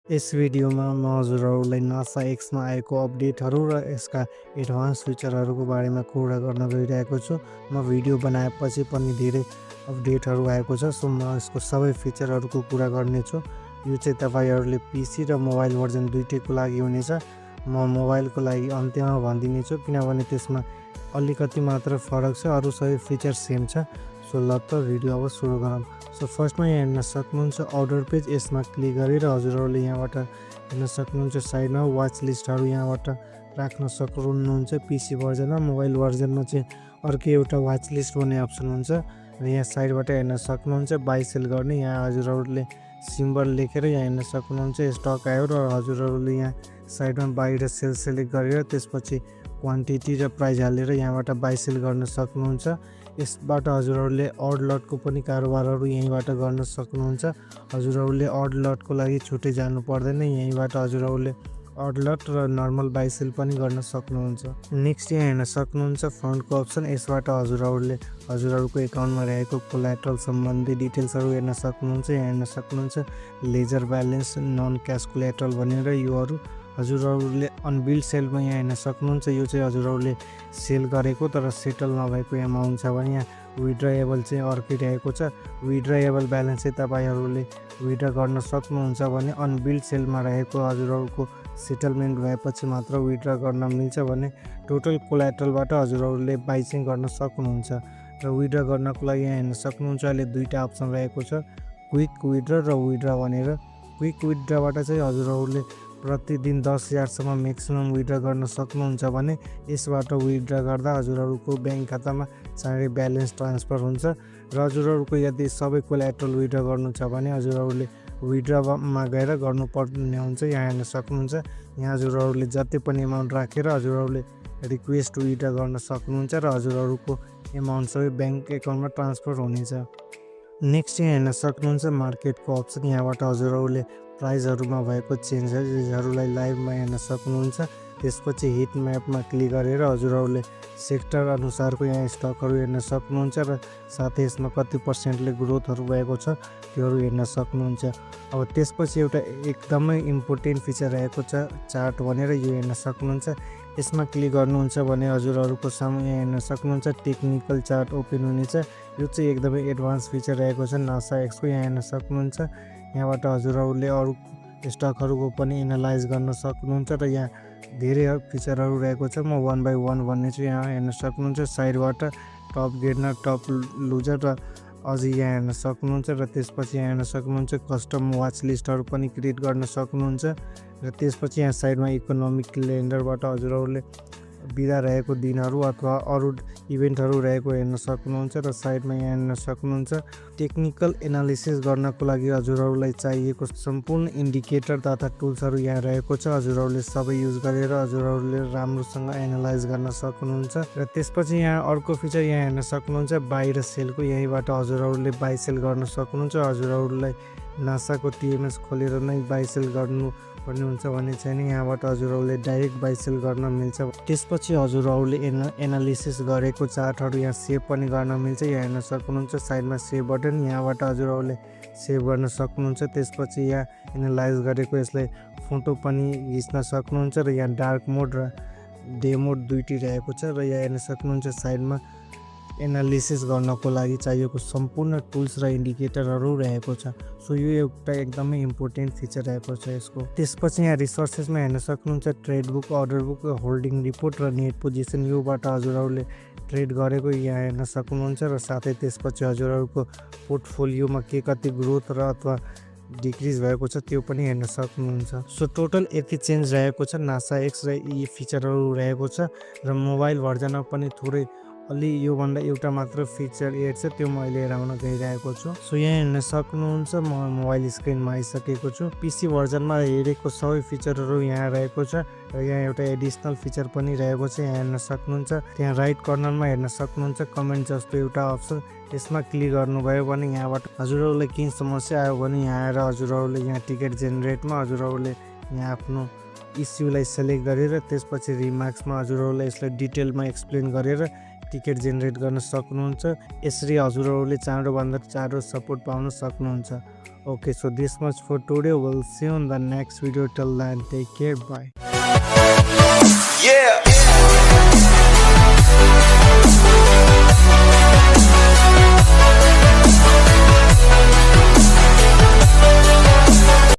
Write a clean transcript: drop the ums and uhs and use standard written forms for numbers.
यस भिडियोमा म हजुरहरूलाई नासा एक्समा आएको अपडेटहरू र यसका एडभान्स फिचरहरूको बारेमा कुरा गर्न गइरहेको छु। म भिडियो बनाएपछि पनि धेरै अपडेटहरू आएको छ, सो म यसको सबै फिचरहरूको कुरा गर्नेछु। यो चाहिँ तपाईँहरूले पिसी र मोबाइल भर्जन दुइटैको लागि हुनेछ। म मोबाइलको लागि अन्त्यमा भनिदिनेछु किनभने त्यसमा अलिकति मात्र फरक छ, अरू सबै फिचर सेम छ। सो ल त भिडियो अब सुरु गरौँ। सो फर्स्टमा यहाँ हेर्न सक्नुहुन्छ अर्डर पेज, यसमा क्लिक गरेर हजुरहरूले यहाँबाट हेर्न सक्नुहुन्छ साइडमा वाच लिस्टहरू यहाँबाट राख्न सक्नुहुन्छ। पिसी भर्जनमा, मोबाइल भर्जनमा चाहिँ अर्कै एउटा वाच लिस्ट भन्ने अप्सन हुन्छ र यहाँ साइडबाट हेर्न सक्नुहुन्छ बाई सेल गर्ने। यहाँ हजुरहरूले सिम्बल लेखेर यहाँ हेर्न सक्नुहुन्छ स्टक आयो र हजुरहरूले यहाँ साइडमा बाई र सेल सेलेक्ट गरेर त्यसपछि क्वान्टिटी र प्राइस हालेर यहाँबाट बाई सेल गर्न सक्नुहुन्छ। यसबाट हजुरहरूले अड लटको पनि कारोबारहरू यहीँबाट गर्न सक्नुहुन्छ। हजुरहरूले अड लटको लागि छुट्टै जानु पर्दैन, यहीँबाट हजुरहरूले अड लट र नर्मल बाई सेल पनि गर्न सक्नुहुन्छ। नेक्स्ट यहाँ हेर्न सक्नुहुन्छ फन्डको अप्सन, यसबाट हजुरहरूले हजुरहरूको एकाउन्टमा रहेको कोलाट्रल सम्बन्धी डिटेल्सहरू हेर्न सक्नुहुन्छ। यहाँ हेर्न सक्नुहुन्छ ledger balance, non cash collateral भनेर योहरू हजुरहरूले अनबिल्ड सेलमा यहाँ हेर्न सक्नुहुन्छ। यो चाहिँ हजुरहरूले सेल गरेको तर सेटल नभएको एमाउन्ट छ भने यहाँ विड्राएबल चाहिँ अर्कै रहेको छ। विड्राएबल ब्यालेन्स चाहिँ तपाईँहरूले विड्रा गर्न सक्नुहुन्छ भने अनबिल्ड सेलमा रहेको हजुरहरूको सेटलमेन्ट भएपछि मात्र विड्रा गर्न मिल्छ भने टोटल कोलाट्रलबाट हजुरहरूले बाई चाहिँ गर्न सक्नुहुन्छ। र विड्रा गर्नको लागि यहाँ हेर्न सक्नुहुन्छ अहिले दुईवटा अप्सन रहेको छ, क्विक विड्रा र विड्रा भनेर। क्विक विड्राबाट चाहिँ हजुरहरूले प्रतिदिन 10,000सम्म म्याक्सिमम विड्रा गर्न सक्नुहुन्छ भने यसबाट विड्रा गर्दा हजुरहरूको ब्याङ्क खातामा चाँडै ब्यालेन्स ट्रान्सफर हुन्छ। र हजुरहरूको यदि सबै कोलाट्रल विड्रा गर्नु छ भने हजुरहरूले विड्रामा गएर गर्नुपर्ने हुन्छ। यहाँ हेर्न सक्नुहुन्छ यहाँ हजुरहरूले जति पनि एमाउन्ट राखेर हजुरहरूले रिक्वेस्ट विड्रा गर्न सक्नुहुन्छ र हजुरहरूको एमाउन्ट सबै ब्याङ्क एकाउन्टमा ट्रान्सफर हुनेछ। नेक्स्ट यहाँ हेर्न सक्नुहुन्छ मार्केटको अप्सन, यहाँबाट हजुरहरूले प्राइसहरूमा भएको चेन्जेसहरूलाई लाइभमा हेर्न सक्नुहुन्छ। त्यसपछि हिट म्यापमा क्लिक गरेर हजुरहरूले सेक्टर अनुसारको यहाँ स्टकहरू हेर्न सक्नुहुन्छ र साथै यसमा कति पर्सेन्टले ग्रोथहरू भएको छ त्योहरू हेर्न सक्नुहुन्छ। अब त्यसपछि एउटा एकदमै इम्पोर्टेन्ट फिचर रहेको छ चार्ट भनेर, यो हेर्न सक्नुहुन्छ। यसमा क्लिक गर्नुहुन्छ भने हजुरहरूको सामु यहाँ हेर्न सक्नुहुन्छ टेक्निकल चार्ट ओपन हुनेछ। यो चाहिँ एकदमै एडभान्स फिचर रहेको छ नासा एक्सको। यहाँ हेर्न सक्नुहुन्छ यहाँबाट हजुरहरूले अरू स्टकहरूको पनि एनालाइज गर्न सक्नुहुन्छ र यहाँ धेरै फिचरहरू रहेको छ। म वान बाई वान भन्ने छु। यहाँ हेर्न सक्नुहुन्छ साइडबाट टप गेनर, टप लुजर र अझै यहाँ हेर्न सक्नुहुन्छ र त्यसपछि यहाँ हेर्न सक्नुहुन्छ कस्टम वाच लिस्टहरू पनि क्रिएट गर्न सक्नुहुन्छ। र त्यसपछि यहाँ साइडमा इकोनोमिक क्यालेन्डरबाट हजुरहरूले बिदा रहेको दिनहरू अथवा अरू इभेन्टहरू रहेको हेर्न सक्नुहुन्छ। र साइडमा यहाँ हेर्न सक्नुहुन्छ टेक्निकल एनालिसिस गर्नको लागि हजुरहरूलाई चाहिएको सम्पूर्ण इन्डिकेटर तथा टुल्सहरू यहाँ रहेको छ। हजुरहरूले सबै युज गरेर हजुरहरूले राम्रोसँग एनालाइज गर्न सक्नुहुन्छ। र त्यसपछि यहाँ अर्को फिचर यहाँ हेर्न सक्नुहुन्छ बाई र सेलको, यहीँबाट हजुरहरूले बाई सेल गर्न सक्नुहुन्छ। हजुरहरूलाई नासाको TMS खोलेर नै बाई सेल गर्नु पर्ने हुन्छ भने चाहिँ यहाँबाट हजुरहरूले डाइरेक्ट बाई सेल गर्न मिल्छ। त्यसपछि हजुरहरूले एनालिसिस गरेको चार्टहरू यहाँ सेभ पनि गर्न मिल्छ। यहाँ हेर्न सक्नुहुन्छ साइडमा सेभ बटन, यहाँबाट हजुरहरूले सेभ गर्न सक्नुहुन्छ। त्यसपछि यहाँ एनालाइज गरेको यसलाई फोटो पनि खिच्न सक्नुहुन्छ र यहाँ डार्क मोड र डे मोड दुइटै रहेको छ। र यहाँ हेर्न सक्नुहुन्छ साइडमा एनालिसिस गर्नको लागि चाहिएको सम्पूर्ण टुल्स र इन्डिकेटरहरू रहेको छ। सो यो एउटा एकदमै इम्पोर्टेन्ट फिचर रहेको छ यसको। त्यसपछि यहाँ रिसोर्सेसमा हेर्न सक्नुहुन्छ trade book, order book, holding report र नेट पोजिसन, योबाट हजुरहरूले ट्रेड गरेको यहाँ हेर्न सक्नुहुन्छ। र साथै त्यसपछि हजुरहरूको पोर्टफोलियोमा के कति ग्रोथ र अथवा डिक्रिज भएको छ त्यो पनि हेर्न सक्नुहुन्छ। सो टोटल यति चेन्ज रहेको छ नासा एक्स र यी फिचरहरू रहेको छ। र मोबाइल भर्जनमा पनि थोरै अलि योभन्दा एउटा मात्र फिचर एड छ, त्यो म अहिले हेराउन गइरहेको छु। सो यहाँ हेर्न सक्नुहुन्छ म मोबाइल स्क्रिनमा आइसकेको छु। पिसी भर्जनमा हेरेको सबै फिचरहरू यहाँ रहेको छ र यहाँ एउटा एडिसनल फिचर पनि रहेको छ। यहाँ हेर्न सक्नुहुन्छ त्यहाँ राइट कर्नरमा हेर्न सक्नुहुन्छ कमेन्ट जस्तो एउटा अप्सन, यसमा क्लिक गर्नुभयो भने यहाँबाट हजुरहरूलाई केही समस्या आयो भने यहाँ आएर हजुरहरूले यहाँ टिकट जेनेरेटमा हजुरहरूले यहाँ आफ्नो इस्युलाई सेलेक्ट गरेर त्यसपछि रिमार्क्समा हजुरहरूलाई यसलाई डिटेलमा एक्सप्लेन गरेर टिकट जेनेरेट गर्न सक्नुहुन्छ। यसरी हजुरहरूले चाँडोभन्दा चाँडो सपोर्ट पाउन सक्नुहुन्छ। Okay, so this much for today. We'll see you on the next video. Till then, take care. Bye.